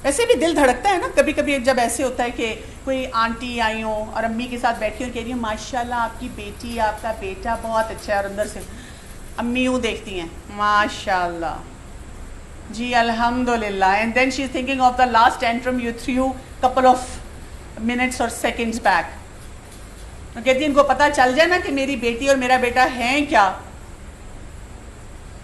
ویسے بھی دل دھڑکتا ہے نا کبھی کبھی جب ایسے ہوتا ہے کہ کوئی آنٹی آئی ہوں اور امی کے ساتھ بیٹھی ہوں کہہ رہی ہوں ماشاء اللہ آپ کی بیٹی آپ کا بیٹا بہت اچھا ہے، اور اندر سے امی یوں دیکھتی ہیں ماشاء اللہ جی الحمدللہ، and then she is thinking of the last tantrum you threw couple of minutes or seconds back. کہتی ہیں ان کو پتہ چل جائے نا کہ میری بیٹی اور میرا بیٹا ہیں کیا،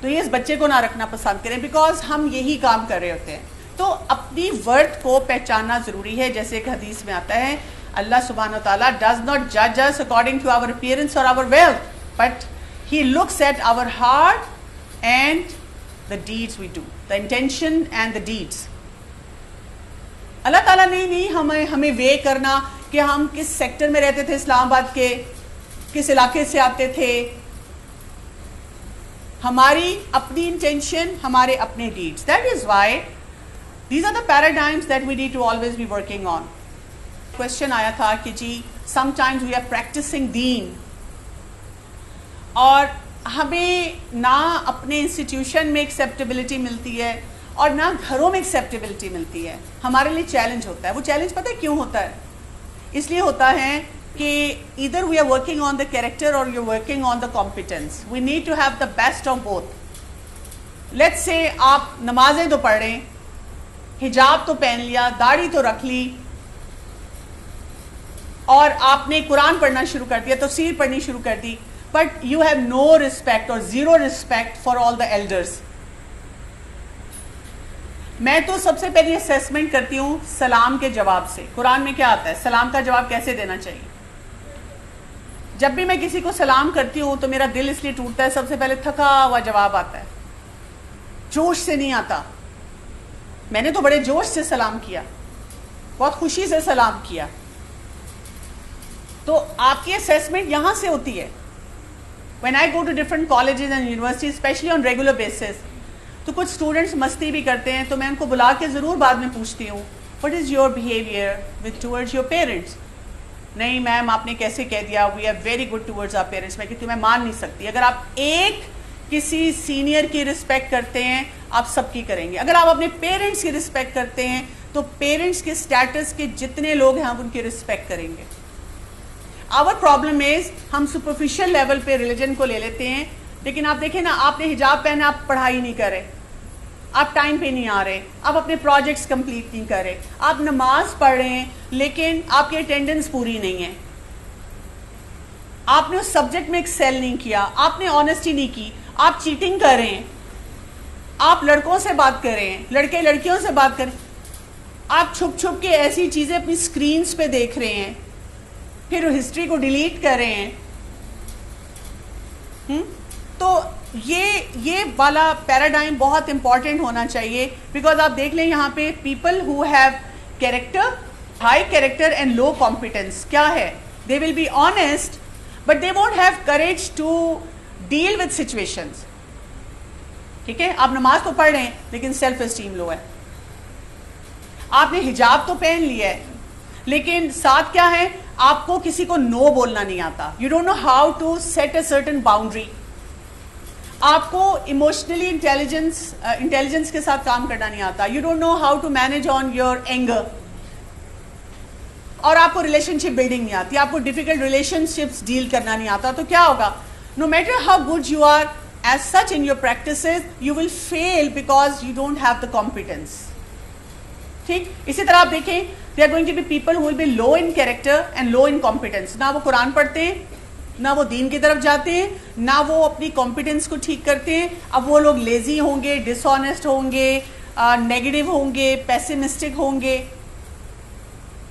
تو یہ اس بچے کو نہ رکھنا پسند کریں، بیکاز ہم یہی کام کر رہے ہوتے ہیں. تو اپنی ورتھ کو پہچاننا ضروری ہے. جیسے ایک حدیث میں آتا ہے اللہ سبحانہ وتعالیٰ ڈز ناٹ جج us according to our appearance or our wealth, but he looks at our heart and the deeds we do, the intention and the deeds. اللہ تعالیٰ نے نہیں ہمیں وے کرنا کہ ہم کس سیکٹر میں رہتے تھے اسلام آباد کے، کس علاقے سے آتے تھے. ہماری اپنی انٹینشن، ہمارے اپنے deeds. That is why these are the paradigms that we need to always be working on. Question آیا تھا کہ جی sometimes we are practicing دین اور ہمیں نہ اپنے انسٹیٹیوشن میں ایکسیپٹیبلٹی ملتی ہے اور نہ گھروں میں ایکسیپٹیبلٹی ملتی ہے. ہمارے لیے چیلنج ہوتا ہے. وہ چیلنج پتہ ہے کیوں ہوتا ہے؟ اس لیے ہوتا ہے کہ either we are working on the character or you're working on the competence. We need to have the best of both. Let's say آپ نمازیں تو پڑھ رہے ہیں، حجاب تو پہن لیا، داڑھی تو رکھ لی، اور آپ نے قرآن پڑھنا شروع کر دیا، تفسیر پڑھنی شروع کر دی، but you have no respect اور zero respect for all the elders. میں تو سب سے پہلے اسیسمنٹ کرتی ہوں سلام کے جواب سے. قرآن میں کیا آتا ہے؟ سلام کا جواب کیسے دینا چاہیے. جب بھی میں کسی کو سلام کرتی ہوں تو میرا دل اس لیے ٹوٹتا ہے، سب سے پہلے تھکا ہوا جواب آتا ہے، جوش سے نہیں آتا. میں نے تو بڑے جوش سے سلام کیا، بہت خوشی سے سلام کیا. تو آپ کی اسیسمنٹ یہاں سے ہوتی ہے. when I go to different colleges and universities especially on regular basis, تو کچھ اسٹوڈنٹس مستی بھی کرتے ہیں تو میں ان کو بلا کے ضرور بعد میں پوچھتی ہوں what is your behavior with towards your parents. نہیں میم آپ نے کیسے کہہ دیا we are very good towards our parents. میں کہتی ہوں میں مان نہیں سکتی. اگر آپ ایک کسی سینئر کی رسپیکٹ کرتے ہیں آپ سب کی کریں گے. اگر آپ اپنے پیرنٹس کی رسپیکٹ کرتے ہیں تو پیرنٹس کے سٹیٹس کے جتنے لوگ ہیں ہم ان کی رسپیکٹ کریں گے. آور پرابلم از ہم سپرفیشل لیول پہ ریلیجن کو لے لیتے ہیں، لیکن آپ دیکھیں نا آپ نے حجاب پہنا آپ پڑھائی نہیں کر رہے، آپ ٹائم پہ نہیں آ رہے، آپ اپنے پروجیکٹس کمپلیٹ نہیں کر رہے، آپ نماز پڑھ رہے ہیں لیکن آپ کی اٹینڈنس پوری نہیں ہے، آپ نے اس سبجیکٹ میں ایکسیل نہیں کیا، آپ نے آنیسٹی نہیں کی، آپ چیٹنگ کر رہے ہیں، آپ لڑکوں سے بات کر رہے ہیں، لڑکے لڑکیوں سے بات کر رہے ہیں، آپ چھپ چھپ کے ایسی چیزیں اپنی سکرینز پہ دیکھ رہے ہیں، پھر ہسٹری کو ڈیلیٹ کر رہے ہیں. تو یہ والا پیراڈائم بہت امپورٹنٹ ہونا چاہیے. بیکاز آپ دیکھ لیں یہاں پہ people who have character, high character and low competence کیا ہے؟ They will be honest but they won't have courage to deal with situations. ٹھیک ہے، آپ نماز تو پڑھ رہے ہیں لیکن سیلف اسٹیم لو ہے. آپ نے حجاب تو پہن لیا ہے لیکن ساتھ کیا ہے؟ آپ کو کسی کو نو بولنا نہیں آتا. You don't know how to set a certain boundary. آپ کو ایموشنلی انٹیلیجنس کے ساتھ کام کرنا نہیں آتا. You don't know how to manage on your anger. اور آپ کو ریلیشن شپ بلڈنگ نہیں آتی، آپ کو ڈیفیکلٹ ریلیشن شپس ڈیل کرنا نہیں آتا. تو کیا ہوگا؟ No matter how good you are as such in your practices you will fail because you don't have the competence. ٹھیک، اسی طرح آپ دیکھیں they are going to be people who will be low in character and low in competence. نہ وہ قرآن پڑھتے ہیں، نہ وہ دین کی طرف جاتے ہیں، نہ وہ اپنی کمپیٹنس کو ٹھیک کرتے ہیں. اب وہ لوگ لیزی ہوں گے، ڈس آنیسٹ ہوں گے، نیگیٹو ہوں گے، پیسمسٹک ہوں گے.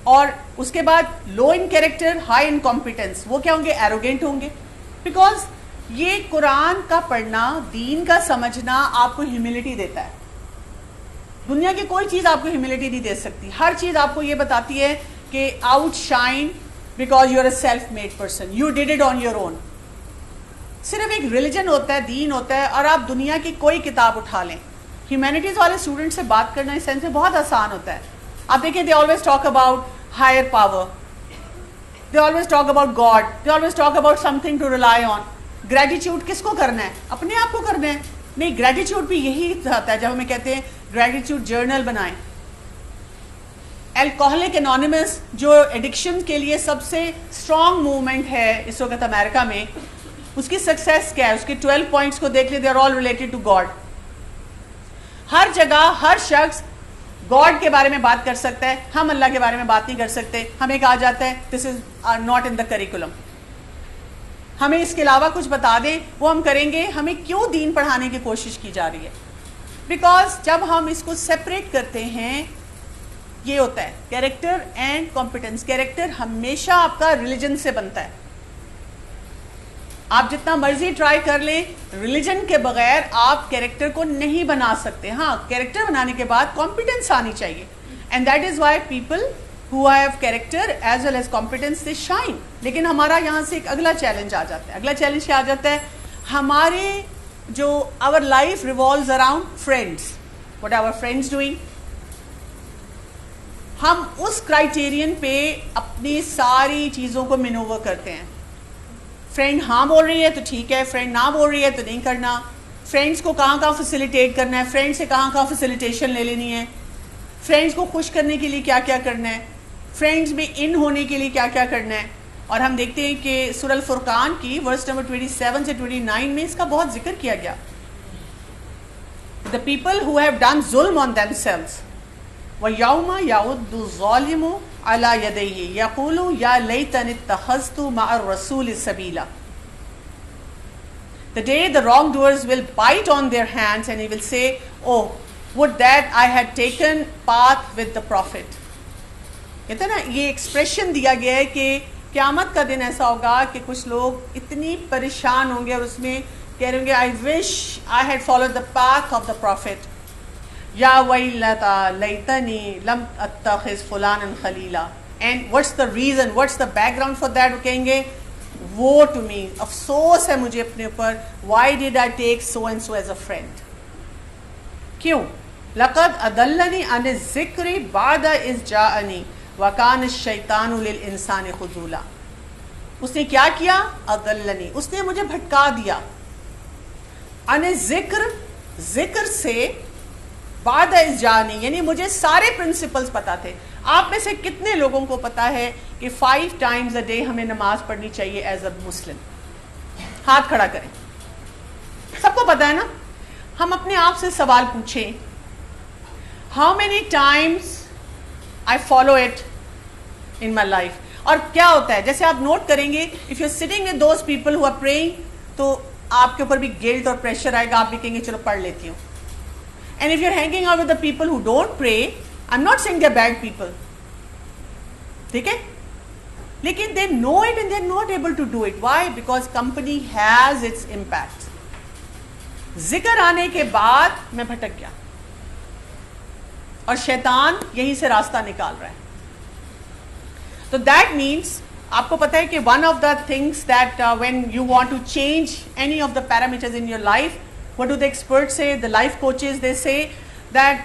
اور اس کے بعد لو in character, high in competence, وہ کیا ہوں گے؟ ایروگینٹ ہوں گے. بیکاز یہ قرآن کا پڑھنا، دین کا سمجھنا آپ کو ہیوملٹی دیتا ہے. دنیا کی کوئی چیز آپ کو ہیوملٹی نہیں دے سکتی. ہر چیز آپ کو یہ بتاتی ہے کہ outshine because you are a self made person, you did it on your own. صرف ایک ریلیجن ہوتا ہے، دین ہوتا ہے، اور آپ دنیا کی کوئی کتاب اٹھا لیں. ہیومینٹیز والے اسٹوڈنٹ سے بات کرنا اس سینس میں بہت آسان ہوتا ہے. آپ دیکھیں they always talk about higher power, they always talk about God, they always talk about something to rely on. Gratitude کس کو کرنا ہے؟ اپنے آپ کو کرنا ہے. نہیں، گریٹیٹیوڈ بھی یہی ہوتا ہے جب ہمیں کہتے ہیں گریٹیٹیوڈ جرنل بنائیں. الکوہلک انانیمس جو ایڈکشن کے لیے سب سے اسٹرانگ موومنٹ ہے اس وقت امریکہ میں, اس کی سکسیس کیا ہے؟ اس کے 12 پوائنٹس کو دیکھ لیں, they are all related to God. ہر جگہ ہر شخص گاڈ کے بارے میں بات کر سکتا ہے, ہم اللہ کے بارے میں بات نہیں کر سکتے. ہمیں کہا جاتا ہے دس is not in the curriculum, ہمیں اس کے علاوہ کچھ بتا دیں وہ ہم کریں گے. ہمیں کیوں دین پڑھانے کی کوشش کی جا رہی ہے؟ بیکاز جب ہم اس کو سیپریٹ کرتے ہیں یہ ہوتا ہے کیریکٹر اینڈ کمپیٹنس. کیریکٹر ہمیشہ آپ کا ریلیجن سے بنتا ہے. آپ جتنا مرضی ٹرائی کر لیں, ریلیجن کے بغیر آپ کیریکٹر کو نہیں بنا سکتے. ہاں, کیریکٹر بنانے کے بعد کمپیٹنس آنی چاہیے, and that is why people who have character as well as competence they shine. لیکن ہمارا یہاں سے ایک اگلا چیلنج آ جاتا ہے. اگلا چیلنج کیا آ جاتا ہے؟ ہمارے جو our life revolves around friends. What are our friends doing? ہم اس کرائٹیرین پہ اپنی ساری چیزوں کو مینوور کرتے ہیں. فرینڈ ہاں بول رہی ہے تو ٹھیک ہے, فرینڈ نہ بول رہی ہے تو نہیں کرنا. فرینڈس کو کہاں کہاں فیسیلیٹیٹ کرنا ہے, فرینڈ سے کہاں کہاں فیسیلیٹیشن لے لینی ہے, فرینڈس کو خوش کرنے کے لیے کیا کیا کرنا ہے, فرینڈز میں ان ہونے کے لیے کیا کیا کرنا ہے. اور ہم دیکھتے ہیں کہ سورہ الفرقان کی ورس نمبر 27 سے 29 میں اس کا بہت ذکر کیا گیا. The people who have done ظلم on themselves وَيَوْمَ يَعُدُّ الظَّالِمُ عَلَى يَدَيْهِ يَقُولُ يَا لَيْتَنِ اتَّخَذْتُ مَعَ الرَّسُولِ سَبِيلًا. The day the wrongdoers will bite on their hands and he will say, oh, would that I had taken path with the prophet. کہتے ہیں نا, یہ ایکسپریشن دیا گیا ہے کہ قیامت کا دن ایسا ہوگا کہ کچھ لوگ اتنی پریشان ہوں گے اور اس میں کہہ رہے ہوں گے I wish I had followed the path of the prophet. یا ویلتا لیتنی لم اتخذ فلانا خلیلا. And what's the reason, what's the background for that? وہ کہیں گے woe to me, افسوس ہے مجھے اپنے اوپر, why did I take so and so as a friend. کیوں؟ لقد اضلنی عن الذکر بعد اذ جاءنی وَكَانَ الشَّيْطَانُ لِلْإِنسَانِ خُذُولًا. اس نے کیا کیا؟ اضلنی, اس نے مجھے بھٹکا دیا. عن ذکر, ذکر سے, بعد اذ جاءنی یعنی مجھے سارے پرنسپلز پتا تھے. آپ میں سے کتنے لوگوں کو پتا ہے کہ 5 times a day ہمیں نماز پڑھنی چاہیے ایز اے مسلم؟ ہاتھ کھڑا کریں. سب کو پتا ہے نا. ہم اپنے آپ سے سوال پوچھیں, how many Times I follow it in my life. اور کیا ہوتا ہے, جیسے آپ نوٹ کریں گے, if you're sitting with those people who are praying, تو آپ کے اوپر بھی گلٹ اور پریشر آئے گا, آپ بھی کہیں گے چلو پڑھ لیتی ہوں. And if you're hanging out with the people who don't pray, I'm not saying they're bad people. ٹھیک ہے, لیکن they know it and they're not able to do it. Why? Because company has its impact. ذکر آنے کے بعد میں بھٹک گیا اور شیطان یہیں سے راستہ نکال رہا ہے. تو دیٹ مینس آپ کو پتا ہے کہ one of the things that when you want to change any of the parameters in your life, what do the expert say, the life coaches, دے سے دیٹ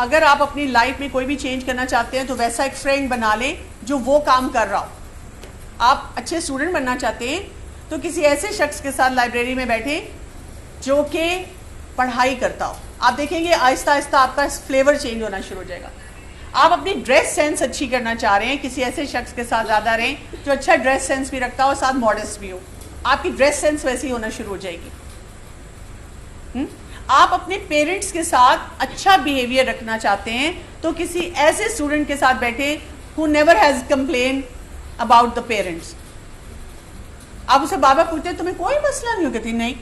اگر آپ اپنی لائف میں کوئی بھی چینج کرنا چاہتے ہیں تو ویسا ایک فرینڈ بنا لیں جو وہ کام کر رہا ہو. آپ اچھے اسٹوڈنٹ بننا چاہتے ہیں تو کسی ایسے شخص کے ساتھ لائبریری میں بیٹھیں جو کہ پڑھائی کرتا ہو. آپ دیکھیں گے آہستہ آہستہ آپ کا فلیور چینج ہونا شروع ہو جائے گا. آپ اپنی ڈریس سینس اچھی کرنا چاہ رہے ہیں, کسی ایسے شخص کے ساتھ زیادہ رہیں جو اچھا ڈریس سینس بھی رکھتا ہو, ساتھ ماڈسٹ بھی ہو. آپ کی ڈریس سینس ویسی ہونا شروع ہو جائے گی. آپ اپنے پیرنٹس کے ساتھ اچھا بیہیویئر رکھنا چاہتے ہیں تو کسی ایسے اسٹوڈنٹ کے ساتھ بیٹھیں who never has complained about the parents. آپ اسے بابا پوچھتے ہیں تمہیں کوئی مسئلہ نہیں ہو, کہتی نہیں.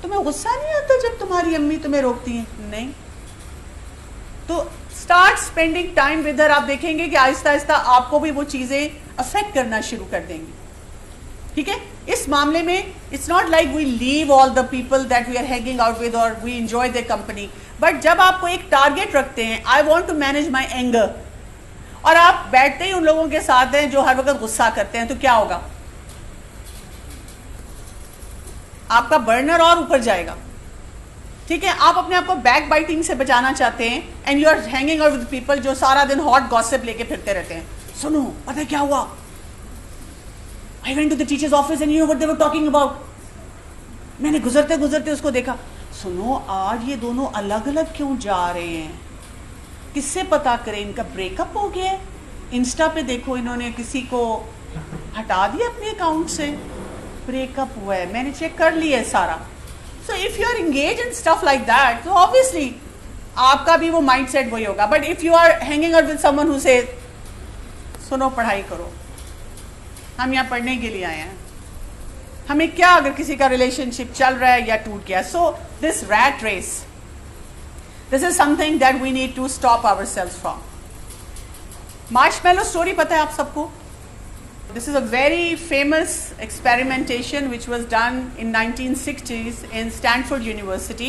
تمہیں غصہ نہیں آتا جب تمہاری امی تمہیں روکتی ہیں؟ نہیں. تو start spending time with her. آپ دیکھیں گے کہ آہستہ آہستہ آپ کو بھی وہ چیزیں افیکٹ کرنا شروع کر دیں گی. ٹھیک ہے, اس معاملے میں it's not like we leave all the people that we are hanging out with اور we enjoy their company, but جب آپ کو ایک ٹارگیٹ رکھتے ہیں, I want to manage my anger, اور آپ بیٹھتے ہی ان لوگوں کے ساتھ ہیں جو ہر وقت غصہ کرتے ہیں, تو کیا ہوگا؟ آپ کا برنر اور اوپر جائے گا. ٹھیک ہے, آپ اپنے آپ کو بیک بائٹنگ سے بچانا چاہتے ہیں and you are hanging out with people جو سارا دن ہاٹ گاسپ لے کے پھرتے رہتے ہیں. سنو پتہ کیا ہوا, I went to the teacher's office and you know what they were talking about. میں نے گزرتے گزرتے اس کو دیکھا, سنو آج یہ دونوں الگ الگ کیوں جا رہے ہیں, کس سے پتا کریں ان کا بریک اپ ہو گیا ہے؟ انسٹا پہ دیکھو انہوں نے کسی کو ہٹا دیا اپنے اکاؤنٹ سے, بریک اپ ہوا ہے, میں نے چیک کر لیا ہے سارا. So if you are engage in stuff like that تو obviously آپ کا بھی وہ مائنڈ سیٹ وہی ہوگا. But if you are hanging out with someone who says سنو پڑھائی کرو, ہم یہاں پڑھنے کے لیے آئے ہیں, ہمیں کیا اگر کسی کا ریلیشن شپ چل رہا ہے یا ٹوٹ گیا. So this rat race, this is something that we need to stop ourselves from. Marshmallow story پتہ ہے آپ سب کو؟ This is a very famous experimentation which was done in 1960s in Stanford University.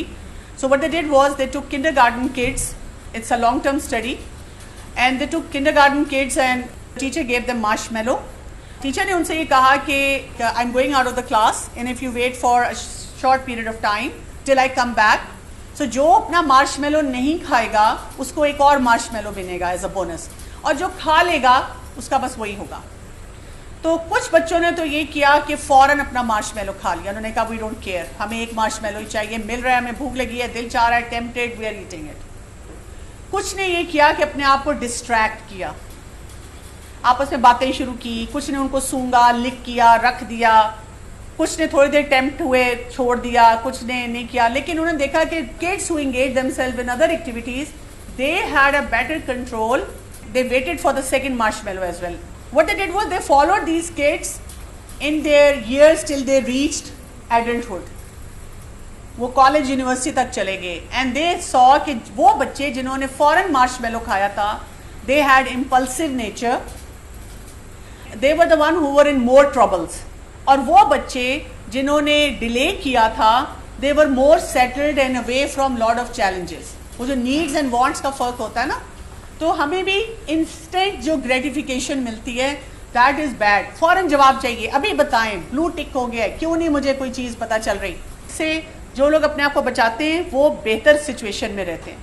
So what they did was they took kindergarten kids, it's a long-term study, and they took kindergarten kids and the teacher gave them marshmallow. Teacher نے ان سے یہ کہا کہ I'm going out of the class and if you wait for a short period of time till I come back. So جو اپنا marshmallow نہیں کھائے گا اس کو ایک اور marshmallow ملے گا as a bonus, اور جو کھا لے گا اس کا بس وہی ہوگا. تو کچھ بچوں نے تو یہ کیا کہ فوراً اپنا مارشمیلو کھا لیا. انہوں نے کہا وی ڈونٹ کیئر, ہمیں ایک مارشمیلو ہی چاہیے, مل رہا ہے, ہمیں بھوک لگی ہے, دل چاہ رہا ہے, tempted, we are eating it. کچھ نے یہ کیا کہ اپنے آپ کو ڈسٹریکٹ کیا, آپس میں باتیں شروع کی, کچھ نے ان کو سونگا, لکھ کیا, رکھ دیا, کچھ نے تھوڑی دیر ٹیمپٹ ہوئے چھوڑ دیا, کچھ نے نہیں کیا. لیکن انہوں نے دیکھا کہ kids who engage themselves in other activities, they had a better control. They waited for the second marshmallow as well. What they did was they followed these kids in their years till they reached adulthood. وہ college university تک چلے گئے and they saw کہ وہ بچے جنہوں نے فوراً مارشمیلو کھایا تھا they had impulsive nature, they were the one who were in more troubles. اور وہ بچے جنہوں نے ڈیلے کیا تھا they were more settled and away from lot of challenges. وہ جو نیڈز اینڈ وانٹس کا فرق ہوتا ہے نا, تو ہمیں بھی انسٹنٹ جو گریٹیفیکیشن ملتی ہے دیٹ از بیڈ. فوراً جواب چاہیے, ابھی بتائیں, بلو ٹک ہو گیا ہے, کیوں نہیں مجھے کوئی چیز پتہ چل رہی. سے جو لوگ اپنے آپ کو بچاتے ہیں وہ بہتر سچویشن میں رہتے ہیں.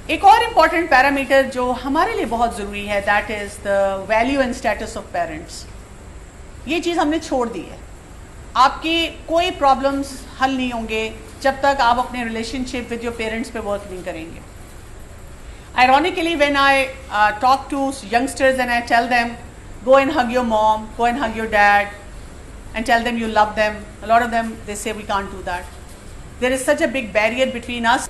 ایک اور امپورٹنٹ پیرامیٹر جو ہمارے لیے بہت ضروری ہے that is the value and status of parents. یہ چیز ہم نے چھوڑ دی ہے. آپ کی کوئی پرابلمس حل نہیں ہوں گے جب تک آپ اپنے relation ship with your parents پہ ورک نہیں کریں گے. Ironically, when I talk to youngsters and I tell them, go and hug your mom, go and hug your dad, and tell them you love them, a lot of them, they say we can't do that. There is such a big barrier between us.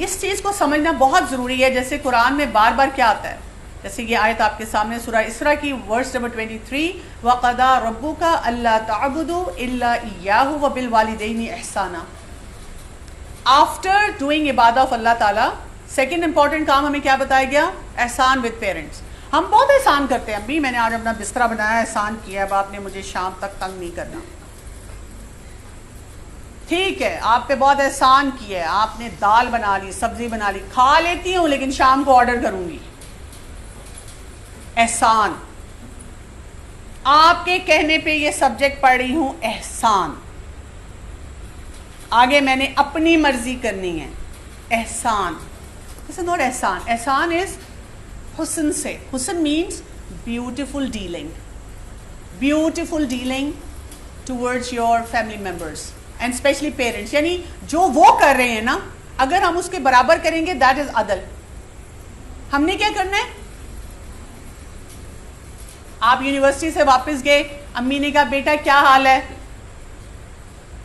اس چیز کو سمجھنا بہت ضروری ہے. جیسے قرآن میں بار بار کیا آتا ہے, جیسے یہ آیت آپ کے سامنے سورہ اسراء کی ورس نمبر 23, وَقَضَىٰ رَبُّكَ أَلَّا تَعْبُدُوا إِلَّا إِيَّاهُ وَبِالْوَالِدَيْنِ إِحْسَانًا. After doing ibadah of Allah Ta'ala, second important کام ہمیں کیا بتایا گیا, احسان ود پیرنٹس. ہم بہت احسان کرتے ہیں, ابھی میں نے آج اپنا بسترا بنایا, احسان کیا, اب آپ نے مجھے شام تک تنگ نہیں کرنا. ٹھیک ہے, آپ پہ بہت احسان کیا ہے, آپ نے دال بنا لی, سبزی بنا لی, کھا لیتی ہوں لیکن شام کو آرڈر کروں گی. احسان. آپ کے کہنے پہ یہ سبجیکٹ پڑھ رہی ہوں, احسان. آگے میں نے اپنی مرضی کرنی ہے, احسان. This is not ihsan. Ihsan is husn se. Husn means beautiful dealing. Beautiful dealing towards your family members and especially parents. یعنی جو وہ کر رہے ہیں نا, اگر ہم اس کے برابر کریں گے that is عدل. ہم نے کیا کرنا ہے, آپ یونیورسٹی سے واپس گئے, امی نے کہا بیٹا کیا حال ہے,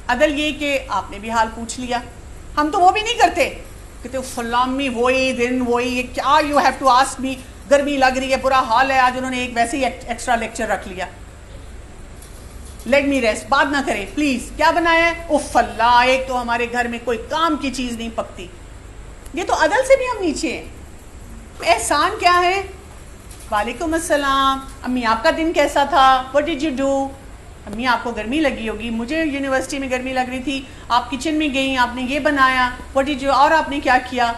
عدل یہ کہ آپ نے بھی حال پوچھ لیا. ہم تو وہ بھی نہیں کرتے, کہتے فلامی وہی دن وہی کیا, you have to ask me, گرمی لگ رہی ہے, برا حال ہے, آج انہوں نے ایک ویسے ہی ایکسٹرا لیکچر رکھ لیا, لیٹ می ریسٹ, بات نہ کریں پلیز, کیا بنایا ہے, اف اللہ, ایک تو ہمارے گھر میں کوئی کام کی چیز نہیں پکتی. یہ تو عدل سے بھی ہم نیچے ہیں. احسان کیا ہے, وعلیکم السلام, امی آپ کا دن کیسا تھا, وٹ ڈڈ یو ڈو, امی آپ کو گرمی لگی ہوگی, مجھے یونیورسٹی میں گرمی لگ رہی تھی, آپ کچن میں گئیں, آپ نے یہ بنایا, وٹ ڈڈ یو, اور آپ نے کیا کیا,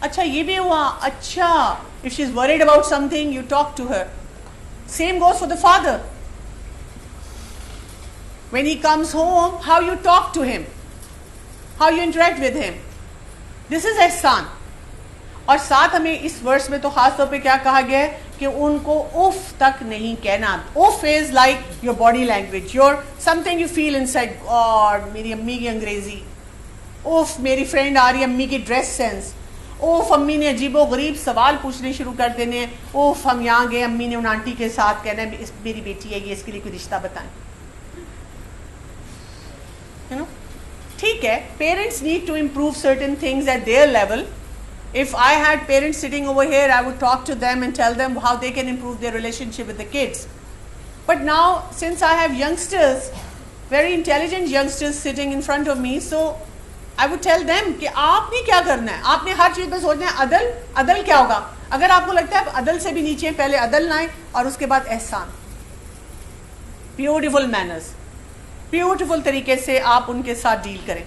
اچھا یہ بھی ہوا, اچھا. If she is worried about something you talk to her. Same goes for the father. When he comes home, how you talk to him, how you interact with him, this از احسان. اور ساتھ ہمیں اس ورس میں تو خاص طور پہ کیا کہا گیا ہے کہ ان کو اف تک نہیں کہنا. If is like your body language, your something you feel inside, God میری امی کی انگریزی, اف میری فرینڈ آ رہی ہے, امی کی ڈریس سینس. اوف امی نے عجیب و غریب سوال پوچھنے شروع کر دینے, اوف ہم یہاں گئے, امی نے ان آنٹی کے ساتھ کہنا ہے میری بیٹی ہے یہ, اس کے لیے کوئی رشتہ بتائیں. ٹھیک ہے, parents need to improve certain things at their level. If I had parents sitting over here, I would talk to them and tell them how they can improve their relationship with the kids. But now, since I have youngsters, very intelligent youngsters sitting in front of me, so I would tell them کہ آپ نے کیا کرنا ہے, آپ نے ہر چیز میں سوچنا ہے عدل. عدل کیا ہوگا؟ اگر آپ کو لگتا ہے عدل سے بھی نیچے ہیں, پہلے عدل لائیں اور اس کے بعد احسان. بیوٹیفل مینرز, بیوٹیفل طریقے سے آپ ان کے ساتھ ڈیل کریں.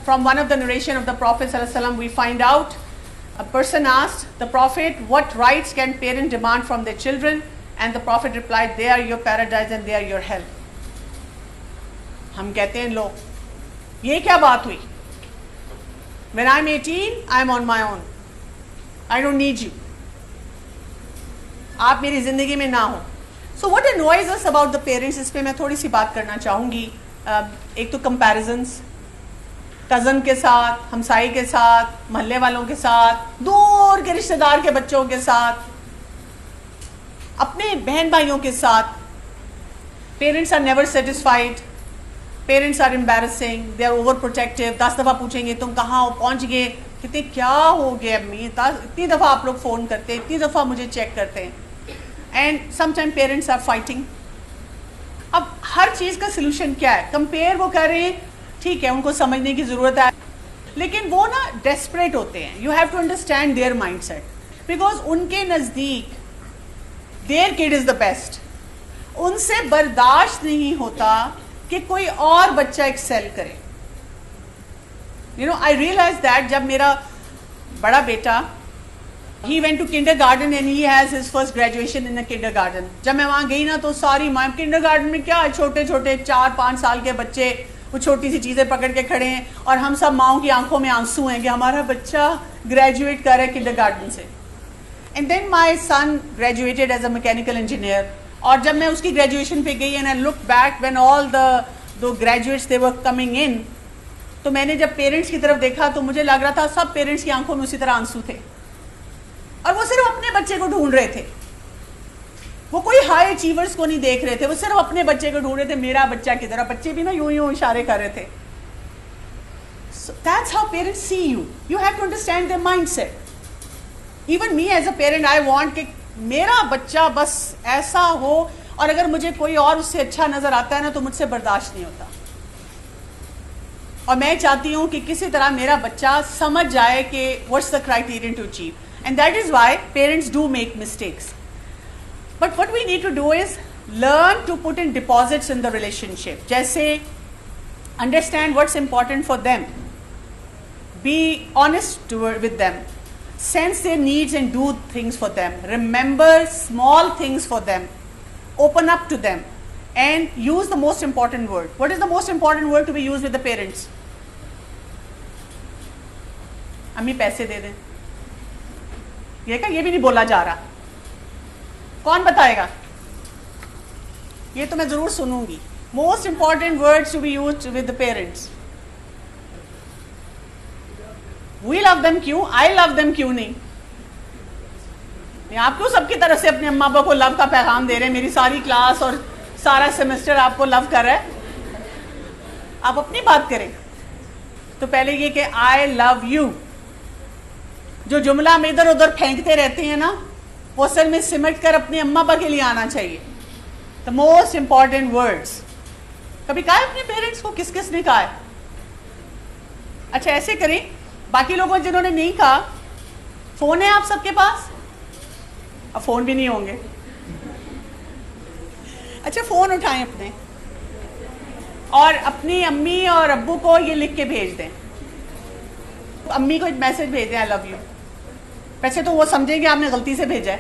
From one of the narration of the Prophet sallallahu alaihi wasallam, we find out a person asked the Prophet, what rights can parents demand from their children? And the Prophet replied, they are your paradise and they are your hell. ہم کہتے ہیں لو یہ کیا بات ہوئی, when I'm 18 I'm on my own, I don't need you, آپ میری زندگی میں نہ ہو. So what annoys us about the parents, اس پہ میں تھوڑی سی بات کرنا چاہوں گی. ایک تو comparisons, کزن کے ساتھ, ہمسائی کے ساتھ, محلے والوں کے ساتھ, دور کے رشتہ دار کے بچوں کے ساتھ, اپنے بہن بھائیوں کے ساتھ. Parents are never satisfied, parents are embarrassing, they are overprotective. 10 دفعہ پوچھیں گے تم کہاں ہو, پہنچ گئے, کہتے کیا ہو گیا امی, اتنی دفعہ آپ لوگ فون کرتے ہیں, اتنی دفعہ مجھے چیک کرتے ہیں. And sometime parents are fighting. اب ہر چیز کا سلوشن کیا ہے؟ کمپیئر وہ کر رہے ہیں, ٹھیک ہے ان کو سمجھنے کی ضرورت ہے, لیکن وہ نا ڈیسپریٹ ہوتے ہیں. You have to understand their mindset, because ان کے نزدیک their could is the best. ان سے برداشت نہیں ہوتا کہ کوئی اور بچہ ایکسیل کرے. I realized that جب میرا بڑا بیٹا he went to kindergarten and he has his first graduation in the kindergarten. جب میں وہاں گئی نا تو ساری ماں, kindergarten میں کیا چھوٹے چھوٹے 4-5 سال کے بچے وہ چھوٹی سی چیزیں پکڑ کے کھڑے ہیں, اور ہم سب ماؤں کی آنکھوں میں آنسو ہیں کہ ہمارا بچہ گریجویٹ کر رہا ہے kindergarten سے. And then my son graduated as a mechanical engineer. اور جب میں اس کی گریجویشن پہ گئی and I looked back when all the graduates they were coming in, تو میں نے جب پیرنٹس کی طرف دیکھا تو مجھے لگ رہا تھا سب پیرنٹس کی آنکھوں میں اسی طرح آنسو تھے, اور وہ صرف اپنے بچے کو ڈھونڈ رہے تھے. وہ کوئی ہائی اچیورس کو نہیں دیکھ رہے تھے, وہ صرف اپنے بچے کو ڈھونڈ رہے تھے, میرا بچہ کدھر. بچے بھی نا یوں یوں اشارے کر رہے تھے. So that's how parents see you. You have to understand their mindset. Even me as a parent, I want کہ میرا بچہ بس ایسا ہو, اور اگر مجھے کوئی اور اس سے اچھا نظر آتا ہے نا تو مجھ سے برداشت نہیں ہوتا. اور میں چاہتی ہوں کہ کسی طرح میرا بچہ سمجھ جائے کہ what's the criterion to achieve. And that is why parents do make mistakes. But what we need to do is learn to put in deposits in the relationship. جیسے understand what's important for them. Be honest with them. Sense their needs and do things for them. Remember small things for them. Open up to them. And use the most important word. What is the most important word to be used with the parents? امی پیسے دے دیں. یہ کہ یہ بھی نہیں بولا جا رہا, کون بتائے گا؟ یہ تو میں ضرور سنوں گی. Most important words to be used with the parents. We love them کیوں, آئی لو دم کیوں نہیں؟ آپ کیوں سب کی طرف سے اپنے اماں ابا کو لو کا پیغام دے رہے ہیں؟ میری ساری کلاس اور سارا سیمسٹر آپ کو لو کر رہا ہے. آپ اپنی بات کریں تو پہلے یہ کہ آئی لو یو. جو جملہ ہم ادھر ادھر پھینکتے رہتے ہیں نا, وہ اصل میں سمٹ کر اپنے اماں ابا کے لیے آنا چاہیے. The most important words. کبھی کہا ہے اپنے پیرنٹس کو؟ کس کس نے کہا ہے؟ اچھا ایسے کریں, باقی لوگوں جنہوں نے نہیں کہا, فون ہے آپ سب کے پاس؟ اب فون بھی نہیں ہوں گے. اچھا فون اٹھائیں اپنے, اور اپنی امی اور ابو کو یہ لکھ کے بھیج دیں. امی کو ایک میسج بھیج دیں, آئی لو یو. ویسے تو وہ سمجھیں گے آپ نے غلطی سے بھیجا ہے.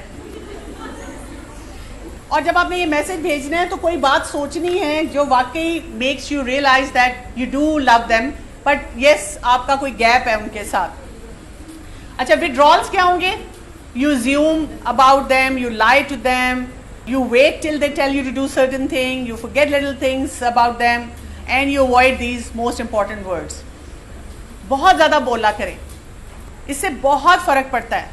اور جب آپ نے یہ میسج بھیجنا ہے تو کوئی بات سوچنی ہے جو واقعی makes you realise that you do love them, but yes آپ کا کوئی گیپ ہے ان کے ساتھ. اچھا withdrawals کیا ہوں گے؟ You assume about them, you lie to them, you wait till they tell you to do certain thing, you forget little things about them, and you avoid these most important words. بہت زیادہ بولا کریں. اس سے بہت فرق پڑتا ہے.